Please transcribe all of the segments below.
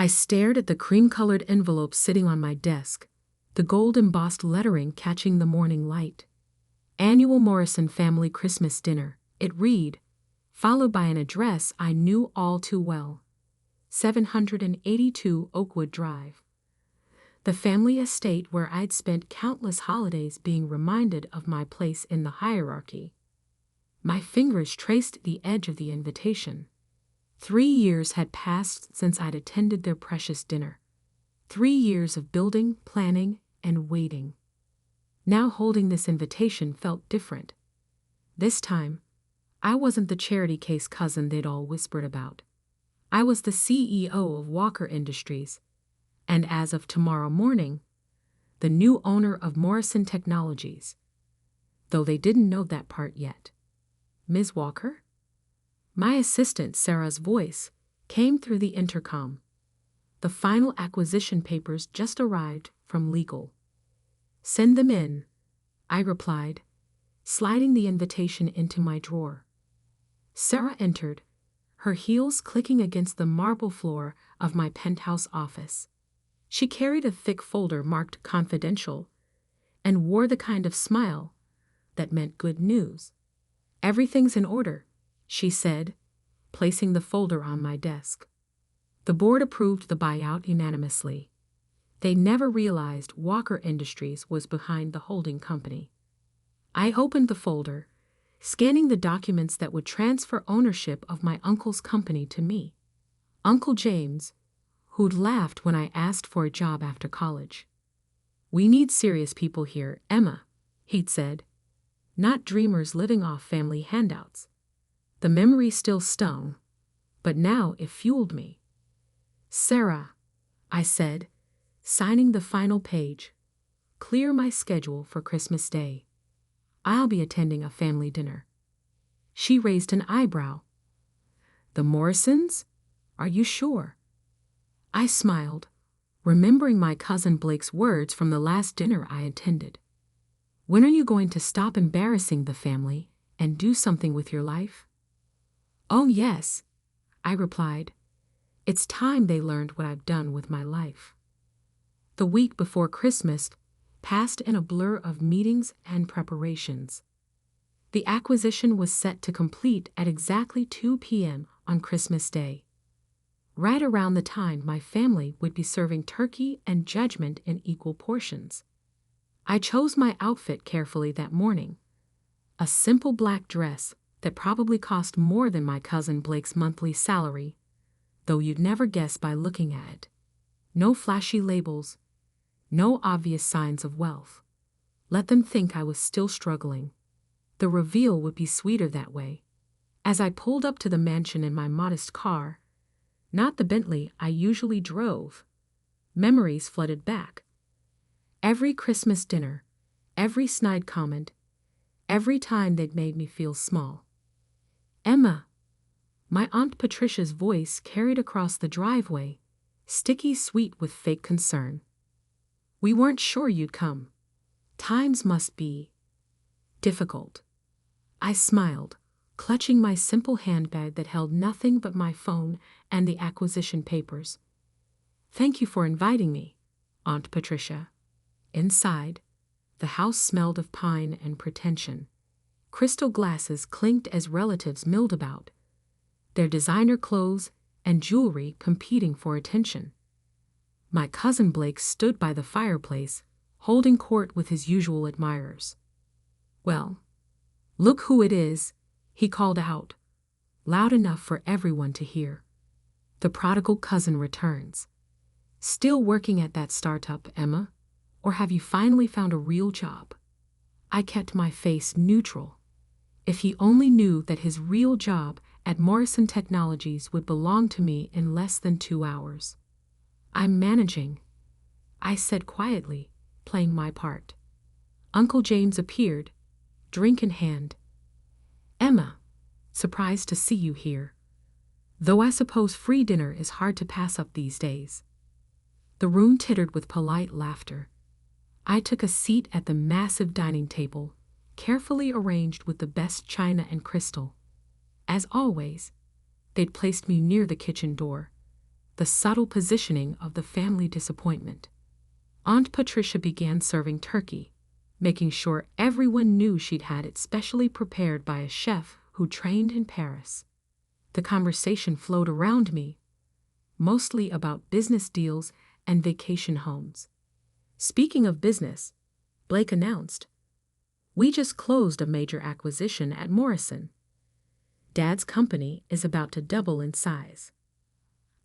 I stared at the cream-colored envelope sitting on my desk, the gold embossed lettering catching the morning light. Annual Morrison Family Christmas Dinner, it read, followed by an address I knew all too well. 782 Oakwood Drive. The family estate where I'd spent countless holidays being reminded of my place in the hierarchy. My fingers traced the edge of the invitation. 3 years had passed since I'd attended their precious dinner. 3 years of building, planning, and waiting. Now holding this invitation felt different. This time, I wasn't the charity case cousin they'd all whispered about. I was the CEO of Walker Industries, and as of tomorrow morning, the new owner of Morrison Technologies. Though they didn't know that part yet. Ms. Walker? My assistant Sarah's voice came through the intercom. The final acquisition papers just arrived from legal. Send them in, I replied, sliding the invitation into my drawer. Sarah entered, her heels clicking against the marble floor of my penthouse office. She carried a thick folder marked confidential and wore the kind of smile that meant good news. Everything's in order, she said, placing the folder on my desk. The board approved the buyout unanimously. They never realized Walker Industries was behind the holding company. I opened the folder, scanning the documents that would transfer ownership of my uncle's company to me. Uncle James, who'd laughed when I asked for a job after college. We need serious people here, Emma, he'd said, not dreamers living off family handouts. The memory still stung, but now it fueled me. Sarah, I said, signing the final page, clear my schedule for Christmas Day. I'll be attending a family dinner. She raised an eyebrow. The Morrisons? Are you sure? I smiled, remembering my cousin Blake's words from the last dinner I attended. When are you going to stop embarrassing the family and do something with your life? Oh yes, I replied. It's time they learned what I've done with my life. The week before Christmas passed in a blur of meetings and preparations. The acquisition was set to complete at exactly 2 p.m. on Christmas Day. Right around the time my family would be serving turkey and judgment in equal portions. I chose my outfit carefully that morning. A simple black dress that probably cost more than my cousin Blake's monthly salary, though you'd never guess by looking at it. No flashy labels, no obvious signs of wealth. Let them think I was still struggling. The reveal would be sweeter that way. As I pulled up to the mansion in my modest car, not the Bentley I usually drove, memories flooded back. Every Christmas dinner, every snide comment, every time they'd made me feel small. Emma, my Aunt Patricia's voice carried across the driveway, sticky sweet with fake concern. We weren't sure you'd come. Times must be difficult. I smiled, clutching my simple handbag that held nothing but my phone and the acquisition papers. Thank you for inviting me, Aunt Patricia. Inside, the house smelled of pine and pretension. Crystal glasses clinked as relatives milled about, their designer clothes and jewelry competing for attention. My cousin Blake stood by the fireplace, holding court with his usual admirers. Well, look who it is, he called out, loud enough for everyone to hear. The prodigal cousin returns. Still working at that startup, Emma? Or have you finally found a real job? I kept my face neutral. If he only knew that his real job at Morrison Technologies would belong to me in less than 2 hours. I'm managing, I said quietly, playing my part. Uncle James appeared, drink in hand. Emma, surprised to see you here. Though I suppose free dinner is hard to pass up these days. The room tittered with polite laughter. I took a seat at the massive dining table, carefully arranged with the best china and crystal. As always, they'd placed me near the kitchen door, the subtle positioning of the family disappointment. Aunt Patricia began serving turkey, making sure everyone knew she'd had it specially prepared by a chef who trained in Paris. The conversation flowed around me, mostly about business deals and vacation homes. Speaking of business, Blake announced, "We just closed a major acquisition at Morrison. Dad's company is about to double in size."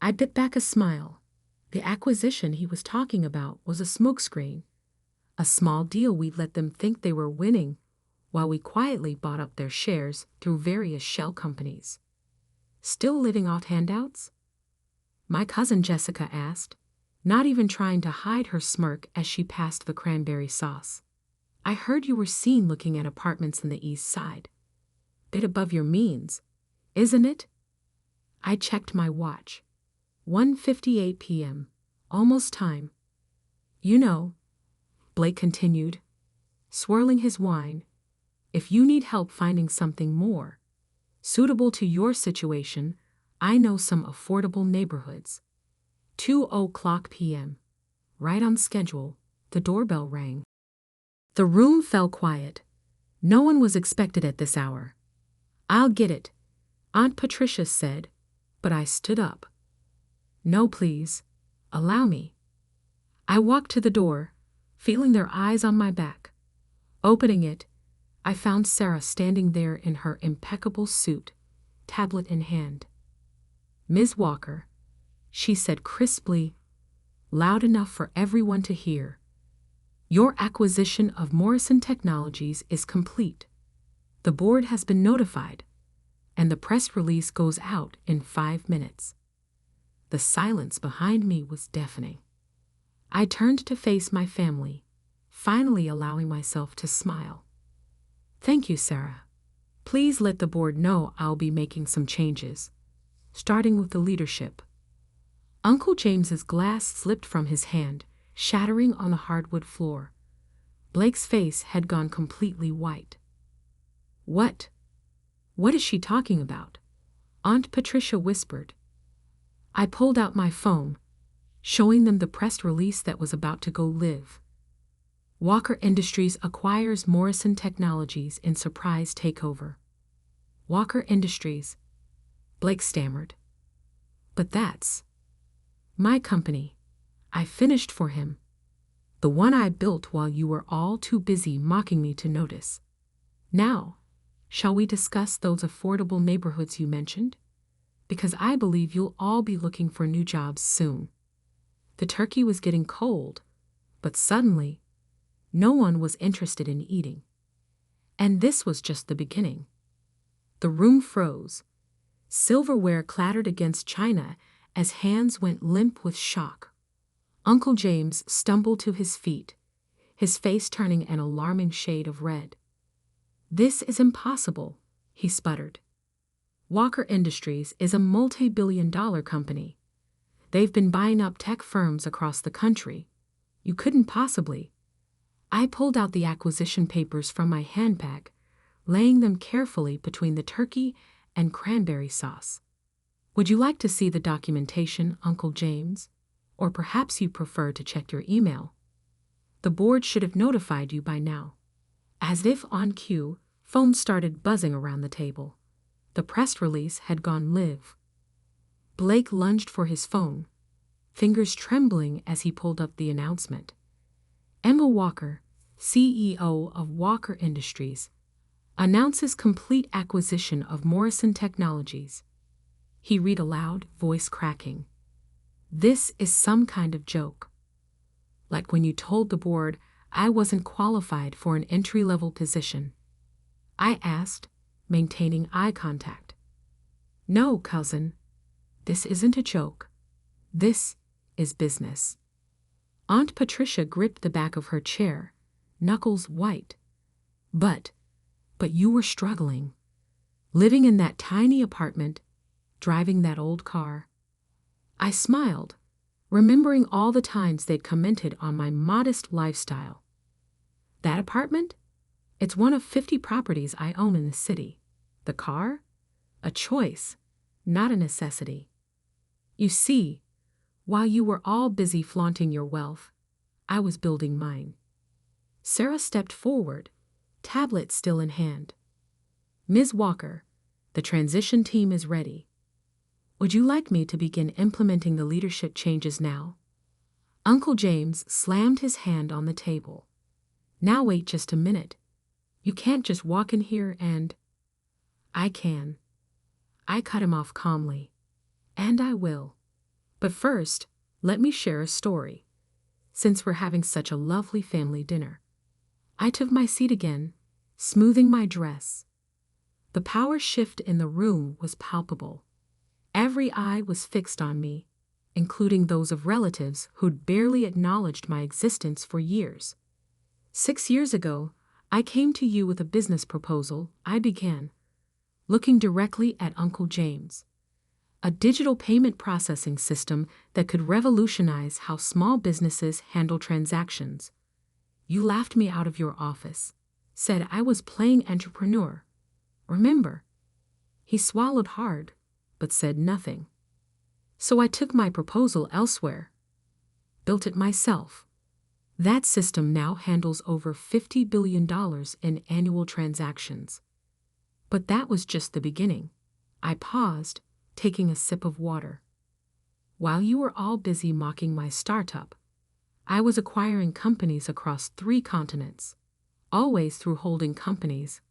I bit back a smile. The acquisition he was talking about was a smokescreen, a small deal we'd let them think they were winning, while we quietly bought up their shares through various shell companies. "Still living off handouts?" my cousin Jessica asked, not even trying to hide her smirk as she passed the cranberry sauce. "I heard you were seen looking at apartments in the East Side. Bit above your means, isn't it?" I checked my watch. 1:58 p.m. Almost time. "You know," Blake continued, swirling his wine, "if you need help finding something more suitable to your situation, I know some affordable neighborhoods." 2:00 p.m. Right on schedule. The doorbell rang. The room fell quiet. No one was expected at this hour. "I'll get it," Aunt Patricia said, but I stood up. "No, please. Allow me." I walked to the door, feeling their eyes on my back. Opening it, I found Sarah standing there in her impeccable suit, tablet in hand. "Ms. Walker," she said crisply, loud enough for everyone to hear, "your acquisition of Morrison Technologies is complete. The board has been notified, and the press release goes out in 5 minutes." The silence behind me was deafening. I turned to face my family, finally allowing myself to smile. "Thank you, Sarah. Please let the board know I'll be making some changes, starting with the leadership." Uncle James's glass slipped from his hand, shattering on the hardwood floor. Blake's face had gone completely white. What is she talking about?" Aunt Patricia whispered. I pulled out my phone, showing them the press release that was about to go live. "Walker Industries acquires Morrison Technologies in surprise takeover." "Walker Industries," Blake stammered. "But that's my company. I finished for him. The one I built while you were all too busy mocking me to notice. Now, shall we discuss those affordable neighborhoods you mentioned? Because I believe you'll all be looking for new jobs soon." The turkey was getting cold, but suddenly, no one was interested in eating. And this was just the beginning. The room froze. Silverware clattered against china as hands went limp with shock. Uncle James stumbled to his feet, his face turning an alarming shade of red. "This is impossible," he sputtered. "Walker Industries is a multi-billion-dollar company. They've been buying up tech firms across the country. You couldn't possibly." I pulled out the acquisition papers from my handbag, laying them carefully between the turkey and cranberry sauce. "Would you like to see the documentation, Uncle James? Or perhaps you prefer to check your email? The board should have notified you by now." As if on cue, phones started buzzing around the table. The press release had gone live. Blake lunged for his phone, fingers trembling as he pulled up the announcement. "Emma Walker, CEO of Walker Industries, announces complete acquisition of Morrison Technologies." He read aloud, voice cracking. "This is some kind of joke. Like when you told the board I wasn't qualified for an entry-level position." I asked, maintaining eye contact. "No, cousin. This isn't a joke. This is business." Aunt Patricia gripped the back of her chair, knuckles white. But you were struggling. Living in that tiny apartment, driving that old car." I smiled, remembering all the times they'd commented on my modest lifestyle. "That apartment? It's one of 50 properties I own in the city. The car? A choice, not a necessity. You see, While you were all busy flaunting your wealth, I was building mine. Sarah stepped forward, tablet still in hand. Ms. Walker, the transition team is ready. Would you like me to begin implementing the leadership changes now? Uncle James slammed his hand on the table. Now wait just a minute. You can't just walk in here and... I can. I cut him off calmly. And I will. But first, let me share a story. Since we're having such a lovely family dinner. I took my seat again, smoothing my dress. The power shift in the room was palpable. Every eye was fixed on me, including those of relatives who'd barely acknowledged my existence for years. 6 years ago, I came to you with a business proposal. I began, looking directly at Uncle James. A digital payment processing system that could revolutionize how small businesses handle transactions. You laughed me out of your office, said I was playing entrepreneur. Remember? He swallowed hard, but said nothing. So I took my proposal elsewhere. Built it myself. That system now handles over $50 billion in annual transactions. But that was just the beginning. I paused, taking a sip of water. While you were all busy mocking my startup, I was acquiring companies across 3 continents, always through holding companies,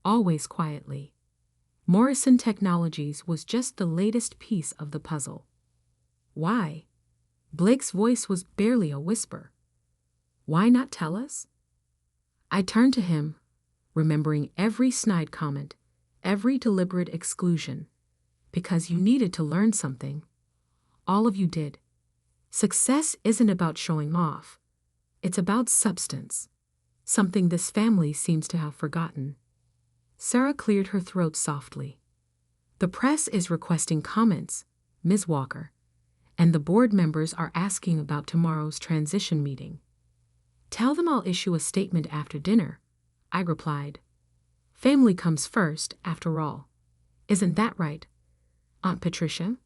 always quietly. Morrison Technologies was just the latest piece of the puzzle. Why? Blake's voice was barely a whisper. Why not tell us? I turned to him, remembering every snide comment, every deliberate exclusion. Because you needed to learn something. All of you did. Success isn't about showing off. It's about substance. Something this family seems to have forgotten. Sarah cleared her throat softly. The press is requesting comments, Ms. Walker, and the board members are asking about tomorrow's transition meeting. Tell them I'll issue a statement after dinner, I replied. Family comes first, after all. Isn't that right, Aunt Patricia?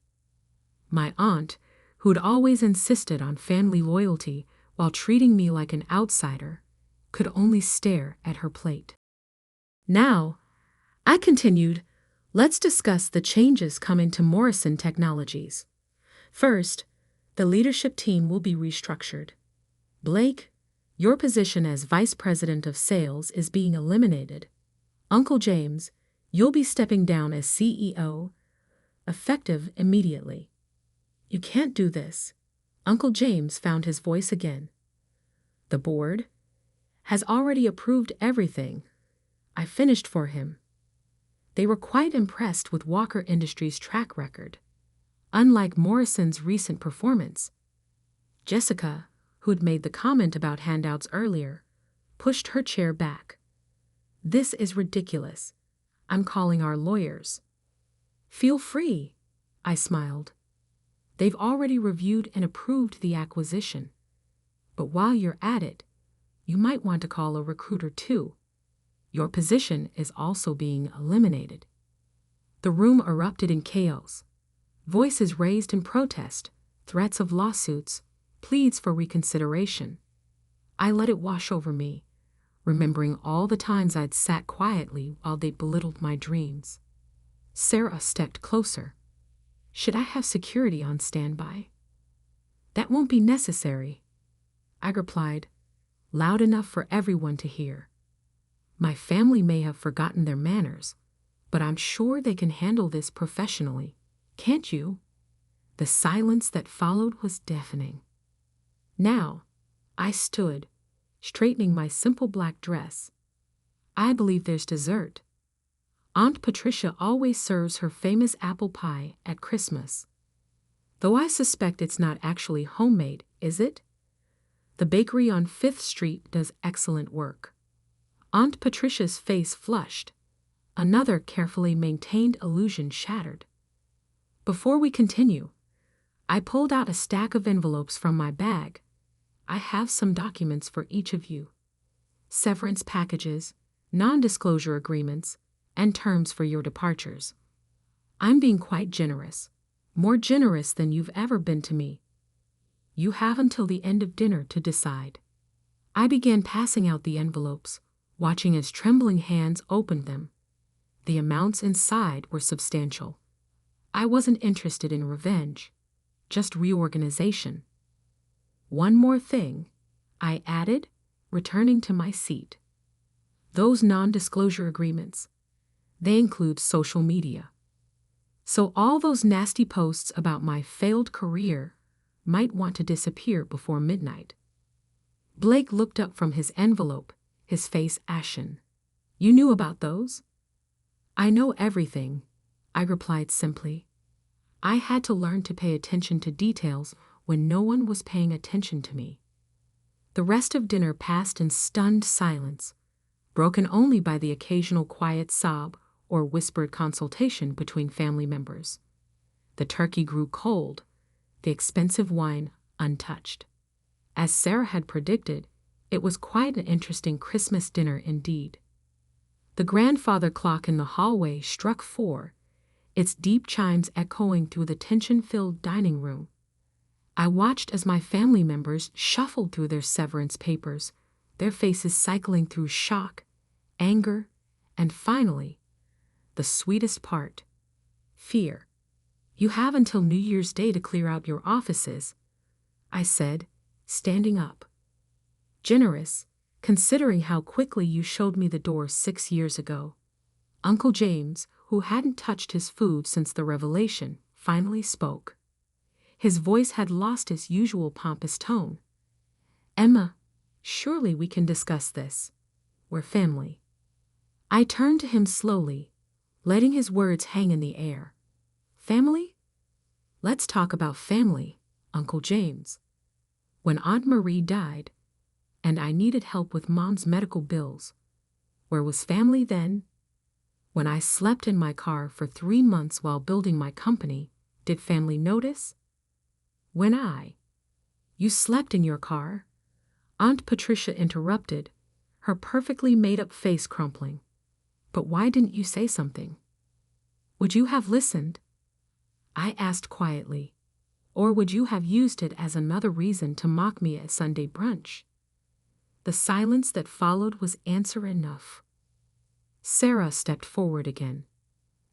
My aunt, who'd always insisted on family loyalty while treating me like an outsider, could only stare at her plate. Now, I continued, let's discuss the changes coming to Morrison Technologies. First, the leadership team will be restructured. Blake, your position as Vice President of Sales is being eliminated. Uncle James, you'll be stepping down as CEO, effective immediately. You can't do this. Uncle James found his voice again. The board has already approved everything. I finished for him. They were quite impressed with Walker Industries' track record. Unlike Morrison's recent performance, Jessica, who'd made the comment about handouts earlier, pushed her chair back. This is ridiculous. I'm calling our lawyers. Feel free, I smiled. They've already reviewed and approved the acquisition. But while you're at it, you might want to call a recruiter too. Your position is also being eliminated. The room erupted in chaos. Voices raised in protest, threats of lawsuits, pleas for reconsideration. I let it wash over me, remembering all the times I'd sat quietly while they belittled my dreams. Sarah stepped closer. Should I have security on standby? That won't be necessary, I replied, loud enough for everyone to hear. My family may have forgotten their manners, but I'm sure they can handle this professionally. Can't you? The silence that followed was deafening. Now, I stood, straightening my simple black dress. I believe there's dessert. Aunt Patricia always serves her famous apple pie at Christmas. Though I suspect it's not actually homemade, is it? The bakery on 5th Street does excellent work. Aunt Patricia's face flushed. Another carefully maintained illusion shattered. Before we continue, I pulled out a stack of envelopes from my bag. I have some documents for each of you. Severance packages, non-disclosure agreements, and terms for your departures. I'm being quite generous, more generous than you've ever been to me. You have until the end of dinner to decide. I began passing out the envelopes, watching as trembling hands opened them. The amounts inside were substantial. I wasn't interested in revenge, just reorganization. One more thing, I added, returning to my seat. Those non-disclosure agreements, they include social media. So all those nasty posts about my failed career might want to disappear before midnight. Blake looked up from his envelope, his face ashen. You knew about those? I know everything, I replied simply. I had to learn to pay attention to details when no one was paying attention to me. The rest of dinner passed in stunned silence, broken only by the occasional quiet sob or whispered consultation between family members. The turkey grew cold, the expensive wine untouched. As Sarah had predicted, it was quite an interesting Christmas dinner indeed. The grandfather clock in the hallway struck 4, its deep chimes echoing through the tension-filled dining room. I watched as my family members shuffled through their severance papers, their faces cycling through shock, anger, and finally, the sweetest part, fear. You have until New Year's Day to clear out your offices, I said, standing up. Generous, considering how quickly you showed me the door 6 years ago. Uncle James, who hadn't touched his food since the revelation, finally spoke. His voice had lost its usual pompous tone. Emma, surely we can discuss this. We're family. I turned to him slowly, letting his words hang in the air. Family? Let's talk about family, Uncle James. When Aunt Marie died, and I needed help with Mom's medical bills, where was family then? When I slept in my car for 3 months while building my company, did family notice? You slept in your car? Aunt Patricia interrupted, her perfectly made-up face crumpling. But why didn't you say something? Would you have listened? I asked quietly. Or would you have used it as another reason to mock me at Sunday brunch? The silence that followed was answer enough. Sarah stepped forward again.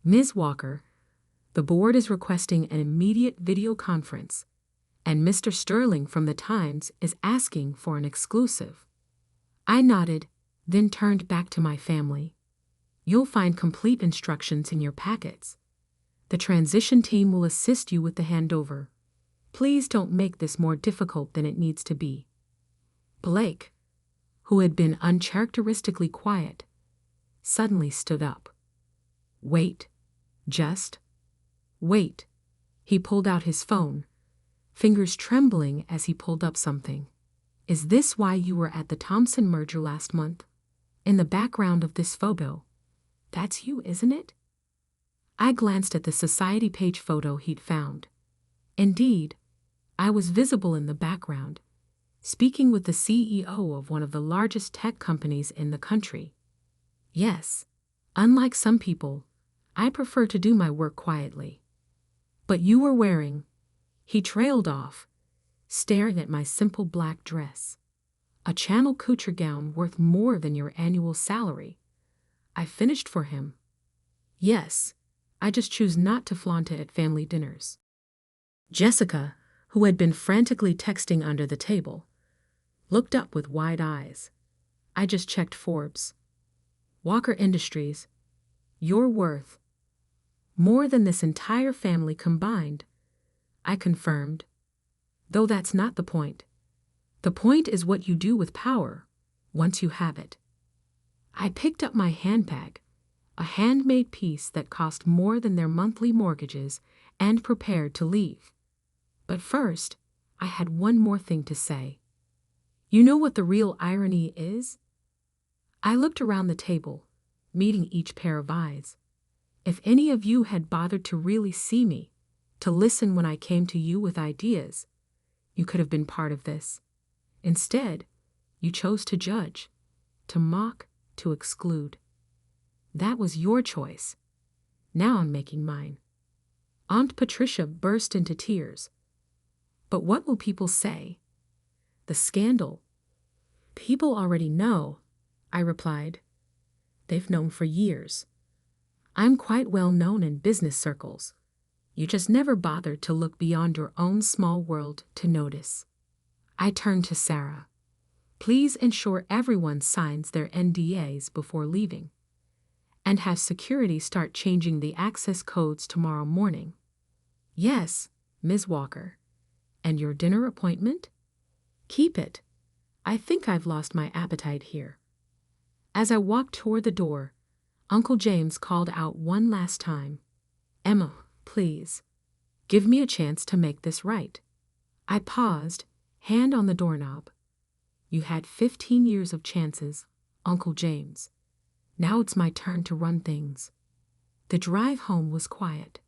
Ms. Walker, the board is requesting an immediate video conference, and Mr. Sterling from the Times is asking for an exclusive. I nodded, then turned back to my family. You'll find complete instructions in your packets. The transition team will assist you with the handover. Please don't make this more difficult than it needs to be. Blake, who had been uncharacteristically quiet, suddenly stood up. Wait. Just wait. He pulled out his phone, fingers trembling as he pulled up something. Is this why you were at the Thompson merger last month? In the background of this photo. That's you, isn't it? I glanced at the society page photo he'd found. Indeed, I was visible in the background, speaking with the CEO of one of the largest tech companies in the country. Yes, unlike some people, I prefer to do my work quietly. But you were wearing, he trailed off, staring at my simple black dress. A Channel couture gown worth more than your annual salary. I finished for him. Yes, I just choose not to flaunt it at family dinners. Jessica, who had been frantically texting under the table, looked up with wide eyes. I just checked Forbes. Walker Industries, you're worth more than this entire family combined, I confirmed. Though that's not the point. The point is what you do with power, once you have it. I picked up my handbag, a handmade piece that cost more than their monthly mortgages, and prepared to leave. But first, I had one more thing to say. You know what the real irony is? I looked around the table, meeting each pair of eyes. If any of you had bothered to really see me, to listen when I came to you with ideas, you could have been part of this. Instead, you chose to judge, to mock, to exclude. That was your choice. Now I'm making mine. Aunt Patricia burst into tears. But what will people say? The scandal. People already know, I replied. They've known for years. I'm quite well known in business circles. You just never bothered to look beyond your own small world to notice. I turned to Sarah. Please ensure everyone signs their NDAs before leaving. And have security start changing the access codes tomorrow morning. Yes, Ms. Walker. And your dinner appointment? Keep it. I think I've lost my appetite here. As I walked toward the door, Uncle James called out one last time. Emma, please. Give me a chance to make this right. I paused, hand on the doorknob. You had 15 years of chances, Uncle James. Now it's my turn to run things. The drive home was quiet.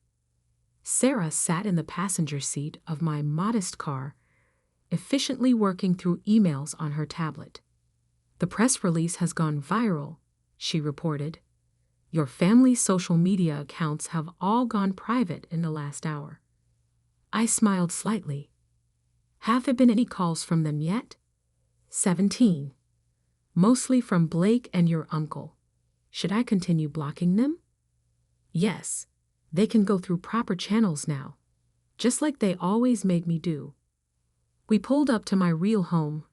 Sarah sat in the passenger seat of my modest car, efficiently working through emails on her tablet. The press release has gone viral, she reported. Your family's social media accounts have all gone private in the last hour. I smiled slightly. Have there been any calls from them yet? 17. Mostly from Blake and your uncle. Should I continue blocking them? Yes, they can go through proper channels now, just like they always made me do. We pulled up to my real home,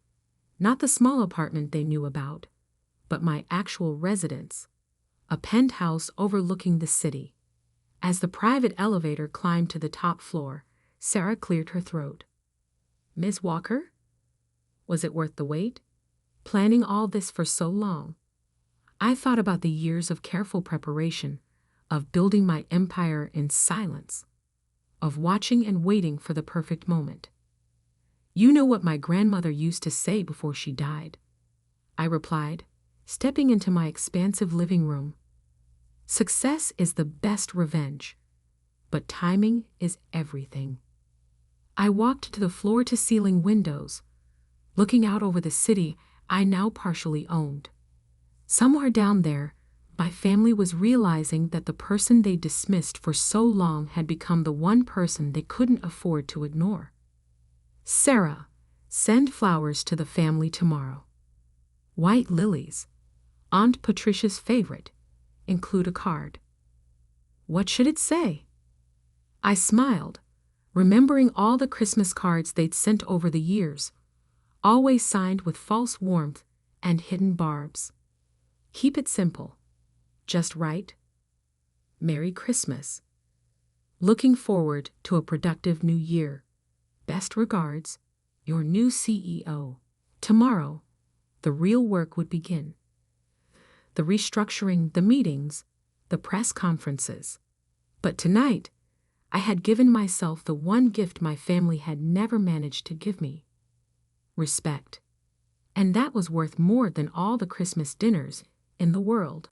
not the small apartment they knew about, but my actual residence, a penthouse overlooking the city. As the private elevator climbed to the top floor, Sarah cleared her throat. Ms. Walker? Was it worth the wait? Planning all this for so long. I thought about the years of careful preparation, of building my empire in silence, of watching and waiting for the perfect moment. You know what my grandmother used to say before she died, I replied, stepping into my expansive living room. Success is the best revenge, but timing is everything. I walked to the floor-to-ceiling windows, looking out over the city I now partially owned. Somewhere down there, my family was realizing that the person they dismissed for so long had become the one person they couldn't afford to ignore. Sarah, send flowers to the family tomorrow. White lilies, Aunt Patricia's favorite, include a card. What should it say? I smiled, remembering all the Christmas cards they'd sent over the years, always signed with false warmth and hidden barbs. Keep it simple. Just right. Merry Christmas. Looking forward to a productive new year. Best regards, your new CEO. Tomorrow, the real work would begin. The restructuring, the meetings, the press conferences. But tonight, I had given myself the one gift my family had never managed to give me. Respect. And that was worth more than all the Christmas dinners in the world.